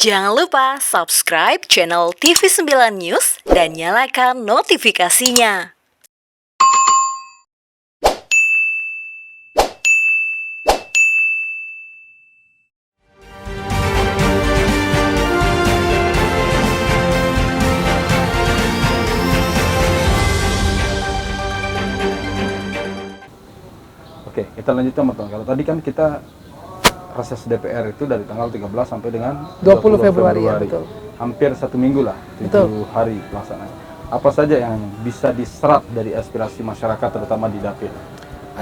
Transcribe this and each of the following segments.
Jangan lupa subscribe channel TV9 News dan nyalakan notifikasinya. Oke, kita lanjutkan teman-teman. Kalau tadi kan kita reses DPR itu dari tanggal 13 sampai dengan 20 Februari. Ya, betul. Hampir 1 minggu lah, 7 hari pelaksanaan. Apa saja yang bisa diserap dari aspirasi masyarakat terutama di Dapil?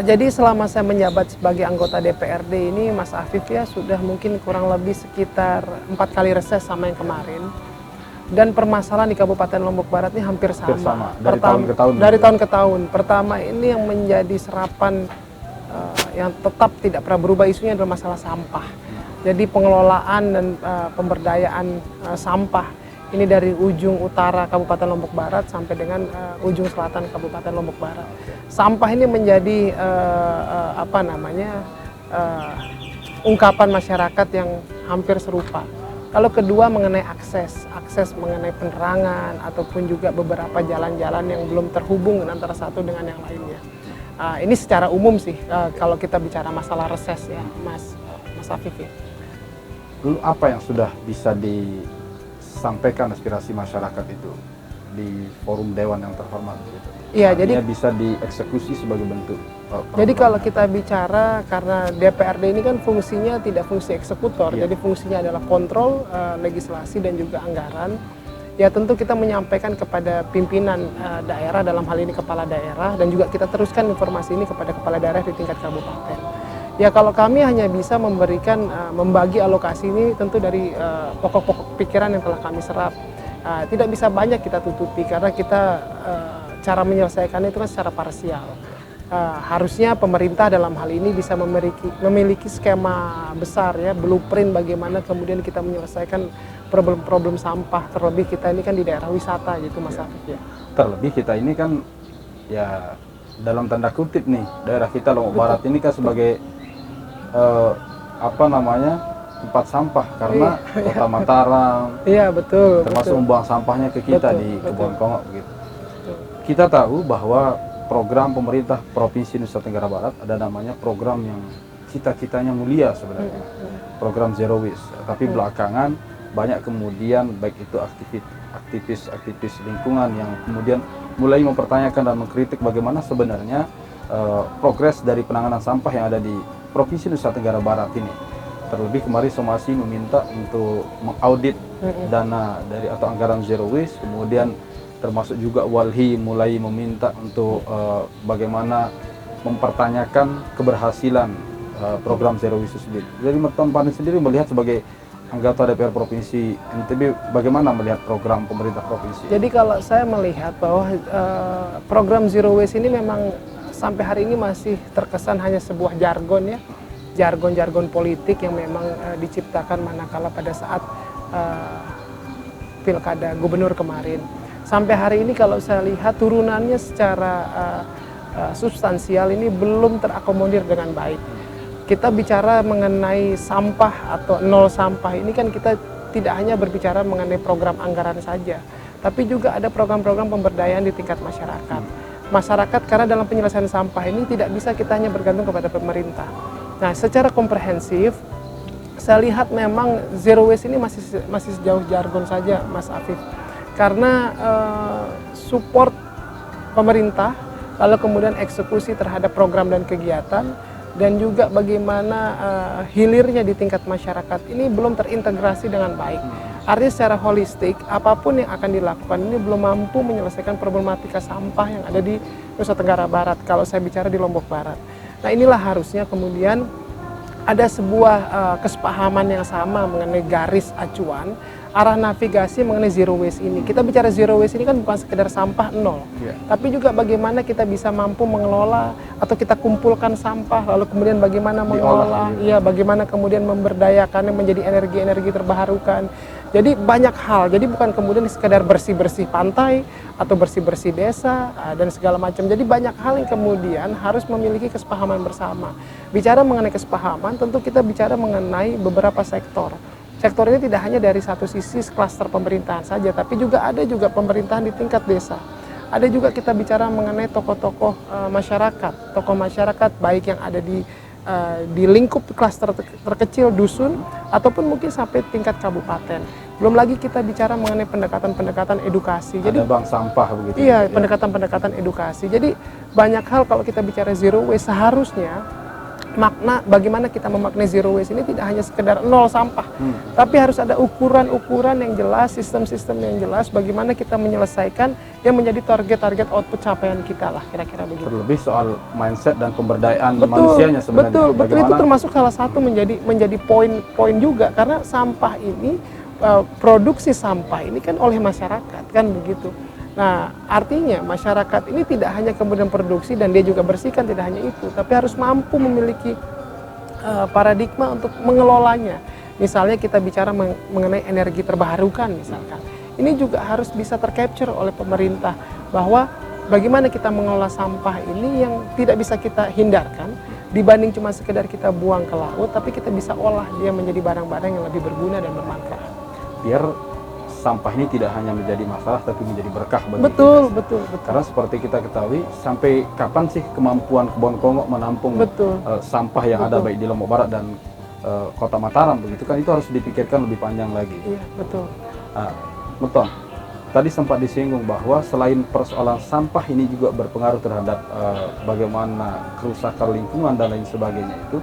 Jadi selama saya menjabat sebagai anggota DPRD ini, Mas Afif ya, sudah mungkin kurang lebih sekitar 4 kali reses sama yang kemarin. Dan permasalahan di Kabupaten Lombok Barat ini hampir sama. Dari tahun ke tahun. Dari tahun ke tahun. Pertama ini yang menjadi serapan yang tetap tidak pernah berubah isunya adalah masalah sampah. Jadi pengelolaan dan pemberdayaan sampah ini dari ujung utara Kabupaten Lombok Barat sampai dengan ujung selatan Kabupaten Lombok Barat. Sampah ini menjadi ungkapan masyarakat yang hampir serupa. Kalau kedua mengenai akses mengenai penerangan ataupun juga beberapa jalan-jalan yang belum terhubung antara satu dengan yang lainnya. Ini secara umum sih kalau kita bicara masalah reses ya, Mas Afif. Lalu apa yang sudah bisa disampaikan aspirasi masyarakat itu di forum dewan yang terhormat? Iya, jadi bisa dieksekusi sebagai bentuk. Jadi kalau kita bicara, karena DPRD ini kan fungsinya tidak fungsi eksekutor, jadi fungsinya adalah kontrol, legislasi dan juga anggaran. Ya tentu kita menyampaikan kepada pimpinan daerah, dalam hal ini kepala daerah, dan juga kita teruskan informasi ini kepada kepala daerah di tingkat kabupaten. Ya kalau kami hanya bisa memberikan, membagi alokasi ini tentu dari pokok-pokok pikiran yang telah kami serap. Tidak bisa banyak kita tutupi karena kita cara menyelesaikannya itu kan secara parsial. Harusnya pemerintah dalam hal ini bisa memiliki skema besar ya, blueprint bagaimana kemudian kita menyelesaikan problem-problem sampah, terlebih kita ini kan di daerah wisata gitu Mas Afif ya. Terlebih kita ini kan ya dalam tanda kutip nih, daerah kita Lombok Barat ini kan sebagai tempat sampah karena Kota Mataram. Iya betul. Termasuk membuang sampahnya ke kita di Kebon Kongok begitu. Kita tahu bahwa program pemerintah Provinsi Nusa Tenggara Barat ada namanya program yang cita-citanya mulia sebenarnya, program Zero Waste. Tapi belakangan banyak kemudian baik itu aktivis lingkungan yang kemudian mulai mempertanyakan dan mengkritik bagaimana sebenarnya progres dari penanganan sampah yang ada di Provinsi Nusa Tenggara Barat ini. Terlebih kemarin Somasi meminta untuk mengaudit dana dari atau anggaran Zero Waste, kemudian termasuk juga Walhi mulai meminta untuk bagaimana mempertanyakan keberhasilan program Zero Waste sendiri. Jadi Teman sendiri melihat sebagai anggota DPR Provinsi NTB, bagaimana melihat program pemerintah provinsi? Jadi kalau saya melihat bahwa program Zero Waste ini memang sampai hari ini masih terkesan hanya sebuah jargon ya, jargon politik yang memang diciptakan manakala pada saat pilkada gubernur kemarin. Sampai hari ini kalau saya lihat turunannya secara substansial ini belum terakomodir dengan baik. Kita bicara mengenai sampah atau nol sampah ini kan kita tidak hanya berbicara mengenai program anggaran saja, tapi juga ada program-program pemberdayaan di tingkat masyarakat. Masyarakat karena dalam penyelesaian sampah ini tidak bisa kita hanya bergantung kepada pemerintah. Nah, secara komprehensif saya lihat memang Zero Waste ini masih sejauh jargon saja Mas Afif. Karena support pemerintah, lalu kemudian eksekusi terhadap program dan kegiatan, dan juga bagaimana hilirnya di tingkat masyarakat ini belum terintegrasi dengan baik. Artinya secara holistik, apapun yang akan dilakukan ini belum mampu menyelesaikan problematika sampah yang ada di Nusa Tenggara Barat, kalau saya bicara di Lombok Barat. Nah inilah harusnya kemudian ada sebuah kesepahaman yang sama mengenai garis acuan, arah navigasi mengenai Zero Waste ini. Kita bicara Zero Waste ini kan bukan sekedar sampah nol, tapi juga bagaimana kita bisa mampu mengelola atau kita kumpulkan sampah, lalu kemudian bagaimana mengelola, bagaimana kemudian memberdayakannya menjadi energi-energi terbarukan. Jadi banyak hal, jadi bukan kemudian sekedar bersih-bersih pantai atau bersih-bersih desa dan segala macam. Jadi banyak hal yang kemudian harus memiliki kesepahaman bersama. Bicara mengenai kesepahaman, tentu kita bicara mengenai beberapa sektor. sektor ini tidak hanya dari satu sisi klaster pemerintahan saja, tapi juga ada juga pemerintahan di tingkat desa. Ada juga kita bicara mengenai tokoh-tokoh masyarakat, tokoh masyarakat baik yang ada di lingkup klaster terkecil dusun ataupun mungkin sampai tingkat kabupaten. Belum lagi kita bicara mengenai pendekatan-pendekatan edukasi. Jadi Ada bank sampah begitu. iya, ya. pendekatan-pendekatan edukasi. Jadi banyak hal kalau kita bicara zero waste seharusnya makna bagaimana kita memaknai zero waste ini tidak hanya sekedar nol sampah, tapi harus ada ukuran-ukuran yang jelas, sistem-sistem yang jelas bagaimana kita menyelesaikan yang menjadi target-target output capaian kita lah, kira-kira begitu. Terlebih soal mindset dan pemberdayaan manusianya sebenarnya. Betul, itu betul, itu termasuk salah satu menjadi poin juga karena sampah ini produksi sampah ini kan oleh masyarakat kan begitu. Nah, artinya masyarakat ini tidak hanya kemudian produksi dan dia juga bersihkan, tidak hanya itu, tapi harus mampu memiliki paradigma untuk mengelolanya. Misalnya kita bicara mengenai energi terbarukan misalkan. Ini juga harus bisa tercapture oleh pemerintah bahwa bagaimana kita mengelola sampah ini yang tidak bisa kita hindarkan dibanding cuma sekedar kita buang ke laut, tapi kita bisa olah dia menjadi barang-barang yang lebih berguna dan bermanfaat. Biar sampah ini tidak hanya menjadi masalah tapi menjadi berkah bagi Betul, kita. betul. Karena seperti kita ketahui, sampai kapan sih kemampuan Kebon Kongok menampung sampah yang ada baik di Lombok Barat dan Kota Mataram begitu kan, itu harus dipikirkan lebih panjang lagi. Iya, betul. Betul. Tadi sempat disinggung bahwa selain persoalan sampah ini juga berpengaruh terhadap bagaimana kerusakan lingkungan dan lain sebagainya itu.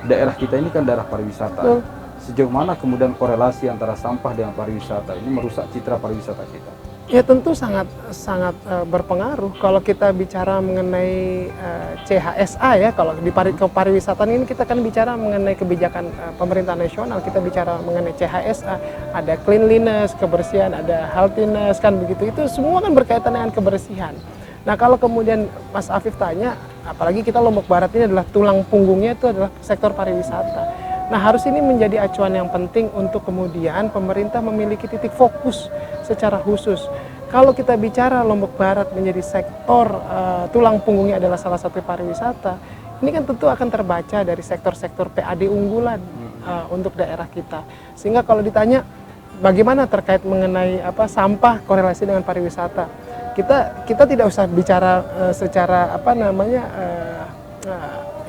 Daerah kita ini kan daerah pariwisata. Betul. Sejauh mana kemudian korelasi antara sampah dengan pariwisata ini merusak citra pariwisata kita? Ya tentu sangat berpengaruh. Kalau kita bicara mengenai CHSA ya, kalau di pariwisata ini kita kan bicara mengenai kebijakan pemerintah nasional, kita bicara mengenai CHSA, ada cleanliness, kebersihan, ada healthiness kan begitu. Itu semua kan berkaitan dengan kebersihan. Nah kalau kemudian Mas Afif tanya, apalagi kita Lombok Barat ini adalah tulang punggungnya itu adalah sektor pariwisata. Nah harus ini menjadi acuan yang penting untuk kemudian pemerintah memiliki titik fokus secara khusus. Kalau kita bicara Lombok Barat menjadi sektor tulang punggungnya adalah salah satu pariwisata, ini kan tentu akan terbaca dari sektor-sektor PAD unggulan untuk daerah kita. Sehingga kalau ditanya bagaimana terkait mengenai sampah korelasi dengan pariwisata, kita tidak usah bicara secara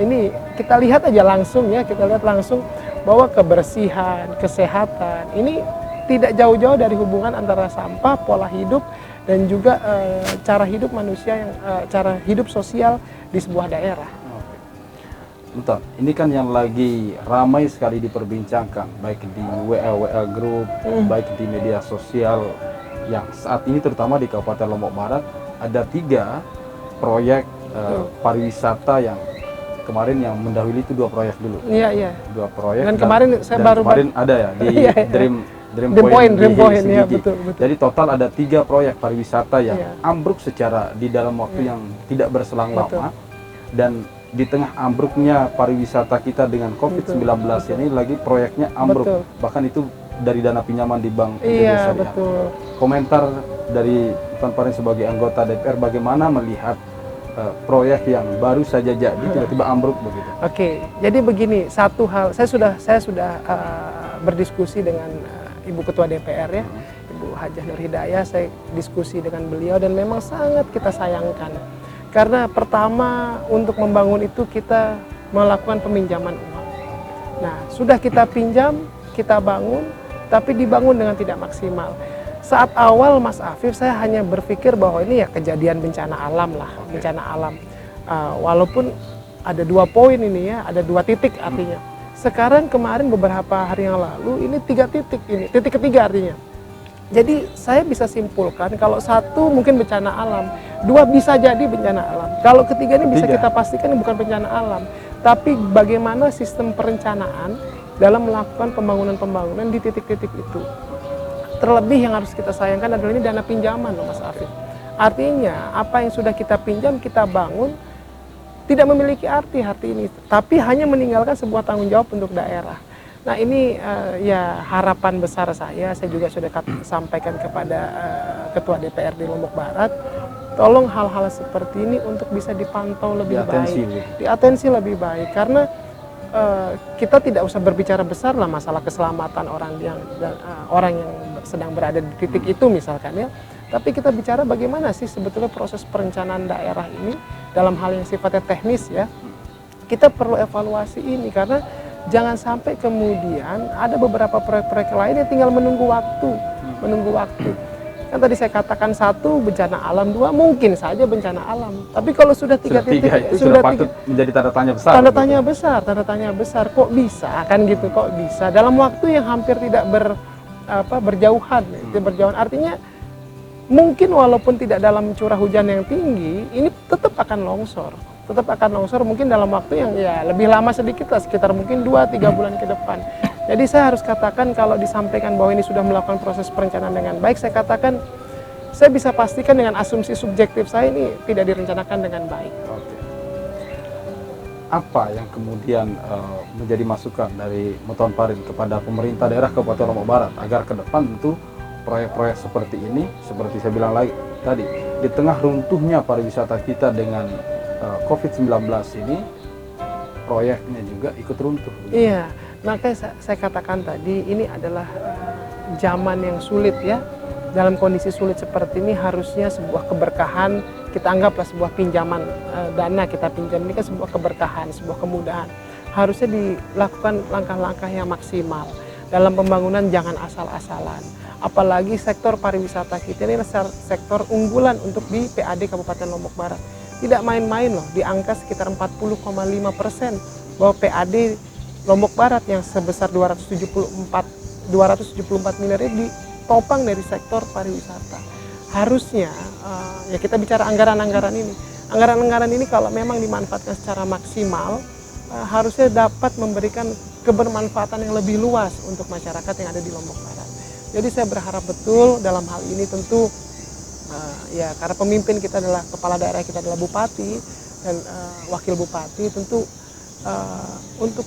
ini kita lihat aja langsung ya, kita lihat langsung bahwa kebersihan, kesehatan ini tidak jauh-jauh dari hubungan antara sampah, pola hidup dan juga cara hidup manusia yang cara hidup sosial di sebuah daerah. Bentar, ini kan yang lagi ramai sekali diperbincangkan baik di WA Group, baik di media sosial yang saat ini terutama di Kabupaten Lombok Barat ada 3 proyek pariwisata yang kemarin yang mendahului itu 2 proyek dulu. Iya. 2 proyek. Dan kemarin saya baru ada ya di Dream Point ya, betul. Jadi total ada 3 proyek pariwisata yang ambruk secara di dalam waktu yang tidak berselang lama, dan di tengah ambruknya pariwisata kita dengan COVID-19 ini lagi proyeknya ambruk. Bahkan itu dari dana pinjaman di Bank Indonesia. Betul. Komentar dari Tuan Parin sebagai anggota DPR bagaimana melihat proyek yang baru saja jadi tiba-tiba ambruk begitu. Oke, jadi begini, satu hal saya sudah berdiskusi dengan Ibu Ketua DPR ya, Ibu Hajah Nur Hidayah, saya diskusi dengan beliau dan memang sangat kita sayangkan. Karena pertama untuk membangun itu kita melakukan peminjaman uang. Nah, sudah kita pinjam, kita bangun, tapi dibangun dengan tidak maksimal. Saat awal Mas Afif saya hanya berpikir bahwa ini ya kejadian bencana alam lah, bencana alam. Walaupun ada 2 poin ini ya, ada 2 titik artinya. Sekarang kemarin beberapa hari yang lalu ini 3 titik ini, titik ketiga artinya. Jadi saya bisa simpulkan kalau 1 mungkin bencana alam, 2 bisa jadi bencana alam. Kalau ketiga ini bisa kita pastikan ini bukan bencana alam, tapi bagaimana sistem perencanaan dalam melakukan pembangunan-pembangunan di titik-titik itu. Terlebih yang harus kita sayangkan adalah ini dana pinjaman loh Mas Afif. Artinya apa yang sudah kita pinjam, kita bangun, tidak memiliki arti ini, tapi hanya meninggalkan sebuah tanggung jawab untuk daerah. Nah ini ya harapan besar saya juga sudah sampaikan kepada Ketua DPR di Lombok Barat, tolong hal-hal seperti ini untuk bisa dipantau lebih baik, diatensi lebih baik, karena kita tidak usah berbicara besar lah masalah keselamatan orang yang sedang berada di titik itu misalkan ya. Tapi kita bicara bagaimana sih sebetulnya proses perencanaan daerah ini dalam hal yang sifatnya teknis ya. Kita perlu evaluasi ini karena jangan sampai kemudian ada beberapa proyek-proyek lain yang tinggal menunggu waktu. Kan tadi saya katakan 1 bencana alam, 2 mungkin saja bencana alam. Tapi kalau sudah 3 titik itu sudah patut menjadi tanda tanya besar. Tanda tanya besar. Kok bisa kan gitu? Kok bisa dalam waktu yang hampir tidak berjauhan, berjauhan. Artinya mungkin walaupun tidak dalam curah hujan yang tinggi, ini tetap akan longsor. Mungkin dalam waktu yang ya lebih lama sedikit lah, sekitar mungkin 2-3 bulan ke depan. Jadi saya harus katakan kalau disampaikan bahwa ini sudah melakukan proses perencanaan dengan baik, saya katakan saya bisa pastikan dengan asumsi subjektif saya ini tidak direncanakan dengan baik. Oke. Apa yang kemudian menjadi masukan dari Muton Parin kepada pemerintah daerah Kabupaten Lombok Barat agar ke depan tentu proyek-proyek seperti ini, seperti saya bilang lagi tadi, di tengah runtuhnya pariwisata kita dengan COVID-19 ini, proyeknya juga ikut runtuh. Iya, makanya saya katakan tadi ini adalah zaman yang sulit ya. Dalam kondisi sulit seperti ini harusnya sebuah keberkahan, kita anggaplah sebuah pinjaman dana kita pinjam ini kan sebuah keberkahan, sebuah kemudahan. Harusnya dilakukan langkah-langkah yang maksimal. Dalam pembangunan jangan asal-asalan. Apalagi sektor pariwisata kita ini adalah sektor unggulan untuk di PAD Kabupaten Lombok Barat. Tidak main-main loh, di angka sekitar 40,5% bahwa PAD Lombok Barat yang sebesar 274 miliar ini ditopang dari sektor pariwisata. Harusnya ya kita bicara anggaran-anggaran ini. Anggaran-anggaran ini kalau memang dimanfaatkan secara maksimal harusnya dapat memberikan kebermanfaatan yang lebih luas untuk masyarakat yang ada di Lombok Barat. Jadi saya berharap betul dalam hal ini tentu ya karena pemimpin kita adalah kepala daerah kita adalah bupati dan wakil bupati, tentu untuk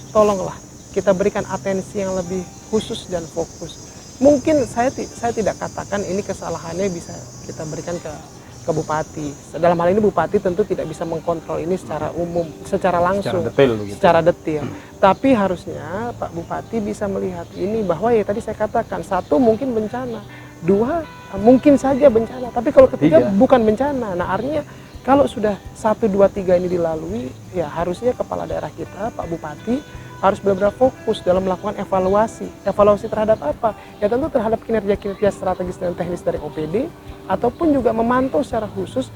tolonglah kita berikan atensi yang lebih khusus dan fokus. Mungkin saya tidak katakan ini kesalahannya bisa kita berikan ke bupati. Dalam hal ini bupati tentu tidak bisa mengkontrol ini secara umum, secara langsung, secara detail. Tapi harusnya Pak Bupati bisa melihat ini bahwa ya tadi saya katakan 1 mungkin bencana, 2 mungkin saja bencana, tapi kalau ketiga bukan bencana. Nah artinya kalau sudah 1, 2, 3 ini dilalui, ya harusnya kepala daerah kita, Pak Bupati, harus benar-benar fokus dalam melakukan evaluasi. Evaluasi terhadap apa? Ya tentu terhadap kinerja-kinerja strategis dan teknis dari OPD, ataupun juga memantau secara khusus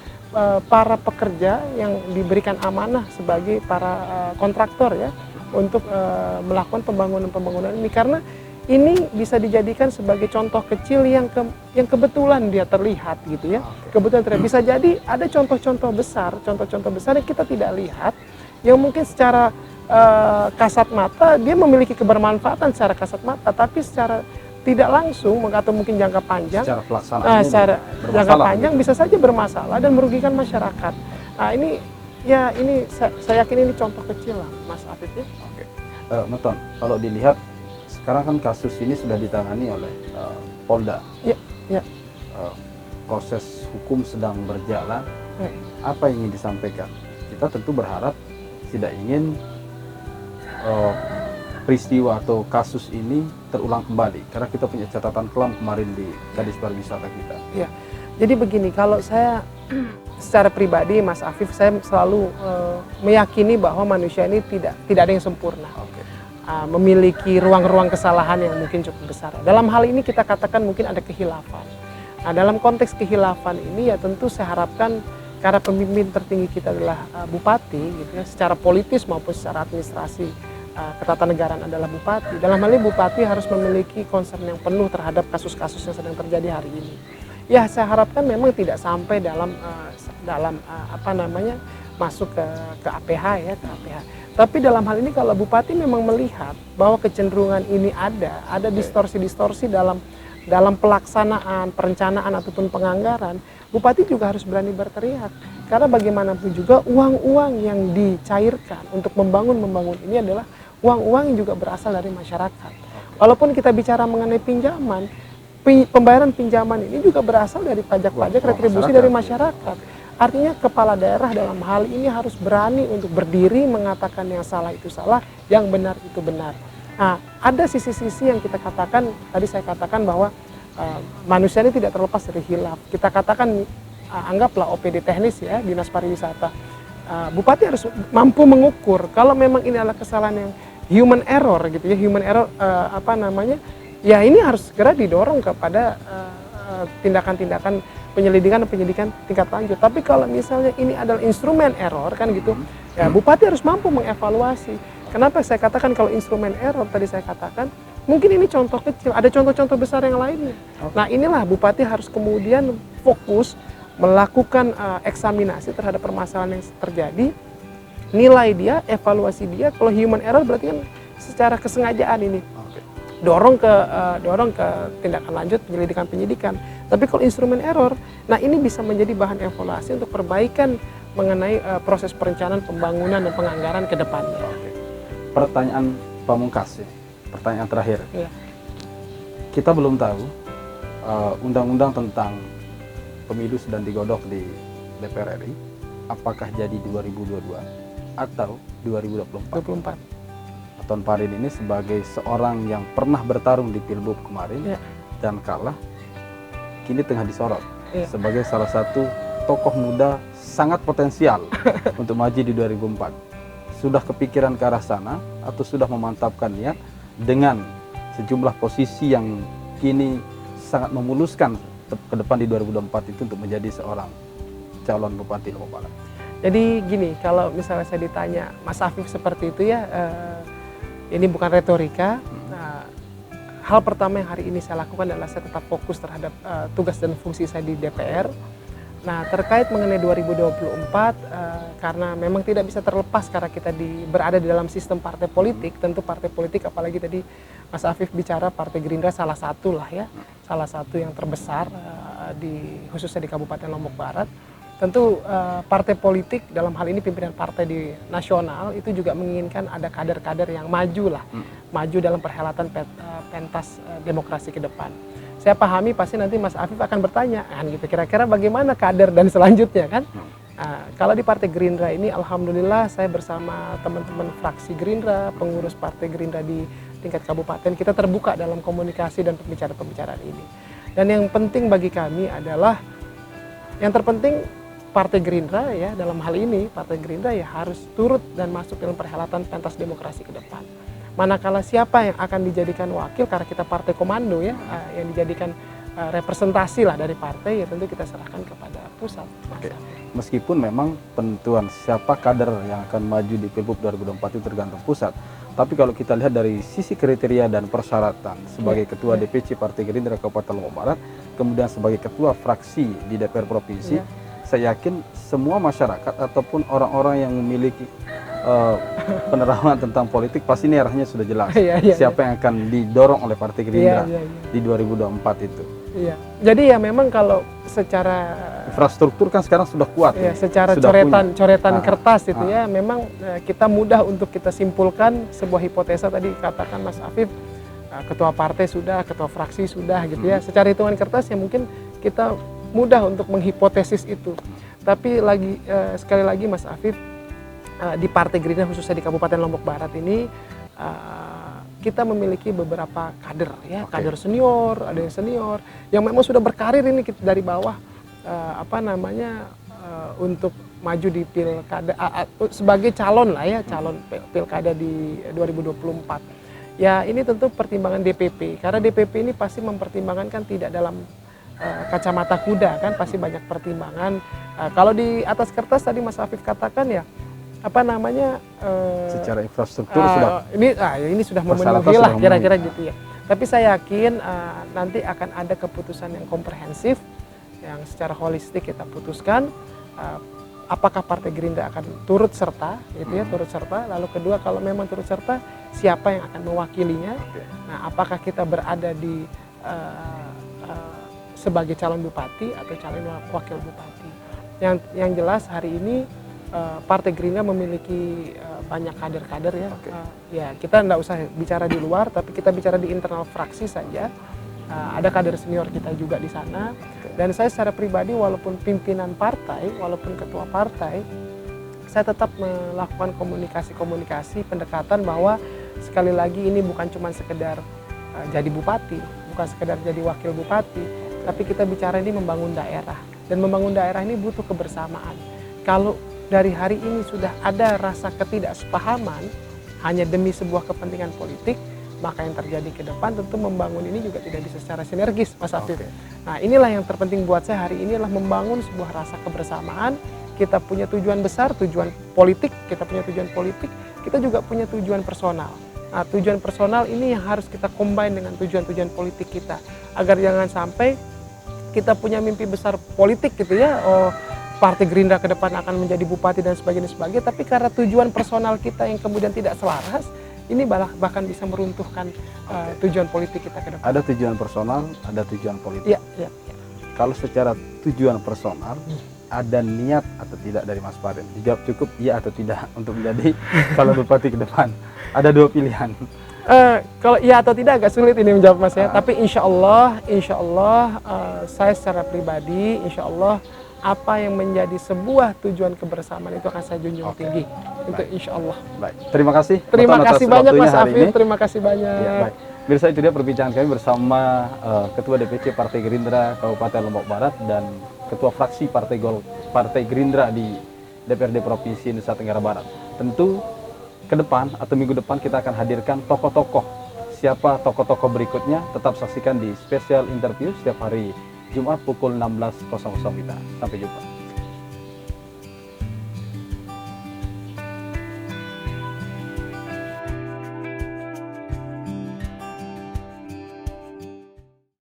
para pekerja yang diberikan amanah sebagai para kontraktor ya, untuk melakukan pembangunan ini. Karena ini bisa dijadikan sebagai contoh kecil yang kebetulan dia terlihat gitu ya. Kebetulan terlihat. Bisa jadi ada contoh-contoh besar yang kita tidak lihat, yang mungkin secara kasat mata dia memiliki kebermanfaatan secara kasat mata, tapi secara tidak langsung atau mungkin jangka panjang, secara pelaksanaan secara jangka panjang bisa saja bermasalah dan merugikan masyarakat. Nah ini ya ini saya yakin ini contoh kecil lah Mas Afif ya. Oke. Meton, kalau dilihat sekarang kan kasus ini sudah ditangani oleh Polda. Iya. Ya. Proses hukum sedang berjalan. Apa yang ingin disampaikan? Kita tentu berharap tidak ingin peristiwa atau kasus ini terulang kembali, karena kita punya catatan kelam kemarin di Kadis Pariwisata kita. Ya, jadi begini, kalau saya secara pribadi Mas Afif, saya selalu meyakini bahwa manusia ini tidak ada yang sempurna. Memiliki ruang-ruang kesalahan yang mungkin cukup besar. Dalam hal ini kita katakan mungkin ada kehilafan. Nah dalam konteks kehilafan ini ya tentu saya harapkan karena pemimpin tertinggi kita adalah bupati gitu ya, secara politis maupun secara administrasi ketatanegaraan adalah bupati. Dalam hal ini bupati harus memiliki concern yang penuh terhadap kasus-kasus yang sedang terjadi hari ini. Ya saya harapkan memang tidak sampai dalam masuk ke APH ya, ke APH. Tapi dalam hal ini kalau bupati memang melihat bahwa kecenderungan ini ada distorsi-distorsi dalam pelaksanaan, perencanaan ataupun penganggaran, bupati juga harus berani berteriak. Karena bagaimanapun juga uang-uang yang dicairkan untuk membangun ini adalah uang-uang yang juga berasal dari masyarakat. Walaupun kita bicara mengenai pinjaman, pembayaran pinjaman ini juga berasal dari pajak-pajak retribusi dari masyarakat. Artinya kepala daerah dalam hal ini harus berani untuk berdiri mengatakan yang salah itu salah, yang benar itu benar. Nah, ada sisi-sisi yang kita katakan, tadi saya katakan bahwa manusia ini tidak terlepas dari khilaf. Kita katakan anggaplah OPD teknis ya, Dinas Pariwisata. Bupati harus mampu mengukur kalau memang ini adalah kesalahan yang human error gitu ya, human error ya ini harus segera didorong kepada tindakan-tindakan penyidikan tingkat lanjut. Tapi kalau misalnya ini adalah instrumen error kan gitu, ya bupati harus mampu mengevaluasi. Kenapa saya katakan kalau instrumen error tadi saya katakan, mungkin ini contoh kecil, ada contoh-contoh besar yang lainnya. Nah inilah bupati harus kemudian fokus melakukan eksaminasi terhadap permasalahan yang terjadi, nilai dia, evaluasi dia. Kalau human error berarti kan secara kesengajaan ini. Dorong ke tindakan lanjut penyidikan. Tapi kalau instrumen error, nah ini bisa menjadi bahan evaluasi untuk perbaikan mengenai proses perencanaan pembangunan dan penganggaran ke depannya. Pertanyaan pamungkas ya, pertanyaan terakhir. Ya. Kita belum tahu undang-undang tentang pemilu sedang digodok di DPR RI, apakah jadi 2022 atau 2024. 24. Tuan Farid ini sebagai seorang yang pernah bertarung di Pilbub kemarin dan kalah, kini tengah disorot sebagai salah satu tokoh muda sangat potensial untuk maju di 2004. Sudah kepikiran ke arah sana atau sudah memantapkan niat dengan sejumlah posisi yang kini sangat memuluskan ke depan di 2024 itu untuk menjadi seorang calon Bupati Lombok Barat? Jadi gini, kalau misalnya saya ditanya Mas Afif seperti itu ya, ini bukan retorika. Hal pertama yang hari ini saya lakukan adalah saya tetap fokus terhadap tugas dan fungsi saya di DPR. Nah, terkait mengenai 2024, karena memang tidak bisa terlepas karena kita berada di dalam sistem partai politik. Tentu partai politik, apalagi tadi Mas Afif bicara Partai Gerindra salah satu lah ya, salah satu yang terbesar khususnya di Kabupaten Lombok Barat. Tentu partai politik dalam hal ini pimpinan partai di nasional itu juga menginginkan ada kader-kader yang maju lah, maju dalam perhelatan pentas demokrasi ke depan. Saya pahami pasti nanti Mas Afif akan bertanya, kan gitu, kira-kira bagaimana kader dan selanjutnya kan? Kalau di Partai Gerindra ini, alhamdulillah saya bersama teman-teman fraksi Gerindra, pengurus Partai Gerindra di tingkat kabupaten, kita terbuka dalam komunikasi dan pembicaraan ini. Dan yang penting bagi kami adalah, yang terpenting Partai Gerindra ya, dalam hal ini Partai Gerindra ya harus turut dan masuk dalam perhelatan pentas demokrasi ke depan. Manakala siapa yang akan dijadikan wakil, karena kita partai komando ya, yang dijadikan representasi lah dari partai, ya tentu kita serahkan kepada pusat. Meskipun memang penentuan siapa kader yang akan maju di Pilbub 2024 itu tergantung pusat, tapi kalau kita lihat dari sisi kriteria dan persyaratan sebagai ketua DPC Partai Gerindra Kabupaten Lombok Barat, kemudian sebagai ketua fraksi di DPR Provinsi, saya yakin semua masyarakat ataupun orang-orang yang memiliki penerawangan tentang politik pasti ini arahnya sudah jelas. Siapa yang akan didorong oleh Partai Gerindra di 2024 itu. Jadi ya memang kalau secara infrastruktur kan sekarang sudah kuat. Secara sudah coretan kertas itu ya, memang kita mudah untuk kita simpulkan sebuah hipotesa. Tadi katakan Mas Afif, ketua partai sudah, ketua fraksi sudah gitu ya. Secara hitungan kertas ya mungkin kita mudah untuk menghipotesis itu. Tapi sekali lagi Mas Afif, di Partai Gerindra khususnya di Kabupaten Lombok Barat ini kita memiliki beberapa kader ya, kader senior, ada yang senior yang memang sudah berkarir ini dari bawah untuk maju di pilkada sebagai calon lah ya, calon pilkada di 2024. Ya ini tentu pertimbangan DPP, karena DPP ini pasti mempertimbangkan kan tidak dalam kacamata kuda kan, pasti banyak pertimbangan. Kalau di atas kertas tadi Mas Afif katakan ya, secara infrastruktur sudah ini sudah memenuhi lah kira-kira gitu ya. Tapi saya yakin nanti akan ada keputusan yang komprehensif, yang secara holistik kita putuskan apakah Partai Gerindra akan turut serta gitu ya, turut serta. Lalu kedua, kalau memang turut serta, siapa yang akan mewakilinya. Nah, apakah kita berada di sebagai calon bupati atau calon wakil bupati. Yang jelas hari ini Partai Gerindra memiliki banyak kader-kader ya. Ya kita tidak usah bicara di luar, tapi kita bicara di internal fraksi saja. ada kader senior kita juga di sana. Dan saya secara pribadi walaupun pimpinan partai, walaupun ketua partai, saya tetap melakukan komunikasi pendekatan bahwa sekali lagi ini bukan cuma sekedar jadi bupati, bukan sekedar jadi wakil bupati, tapi kita bicara ini membangun daerah. Dan membangun daerah ini butuh kebersamaan. Kalau dari hari ini sudah ada rasa ketidaksepahaman hanya demi sebuah kepentingan politik, maka yang terjadi ke depan tentu membangun ini juga tidak bisa secara sinergis, Mas Afif. Nah, inilah yang terpenting buat saya hari ini adalah membangun sebuah rasa kebersamaan. Kita punya tujuan besar, tujuan politik, kita juga punya tujuan personal. Nah, tujuan personal ini yang harus kita combine dengan tujuan-tujuan politik kita, agar jangan sampai kita punya mimpi besar politik gitu ya, Partai Gerindra ke depan akan menjadi bupati dan sebagainya, tapi karena tujuan personal kita yang kemudian tidak selaras, ini bahkan bisa meruntuhkan tujuan politik kita ke depan. Ada tujuan personal, ada tujuan politik. Iya. Kalau secara tujuan personal, ada niat atau tidak dari Mas Farid? Dijawab cukup iya atau tidak untuk menjadi calon bupati ke depan. Ada dua pilihan. Kalau iya atau tidak agak sulit ini menjawab, Mas ya. Tapi insya Allah saya secara pribadi, insya Allah apa yang menjadi sebuah tujuan kebersamaan itu akan saya junjung tinggi. Itu insya Allah. Baik. Terima kasih. Terima kasih banyak Mas hari Afif. ini. Terima kasih banyak. Ya, baik. Mirsa, itu dia perbincangan kami bersama Ketua DPC Partai Gerindra Kabupaten Lombok Barat dan Ketua Fraksi Partai Gerindra di DPRD Provinsi Nusa Tenggara Barat. Tentu ke depan atau minggu depan kita akan hadirkan tokoh-tokoh. Siapa tokoh-tokoh berikutnya? Tetap saksikan di special interview setiap hari Jumat pukul 16.00 kita. Sampai jumpa.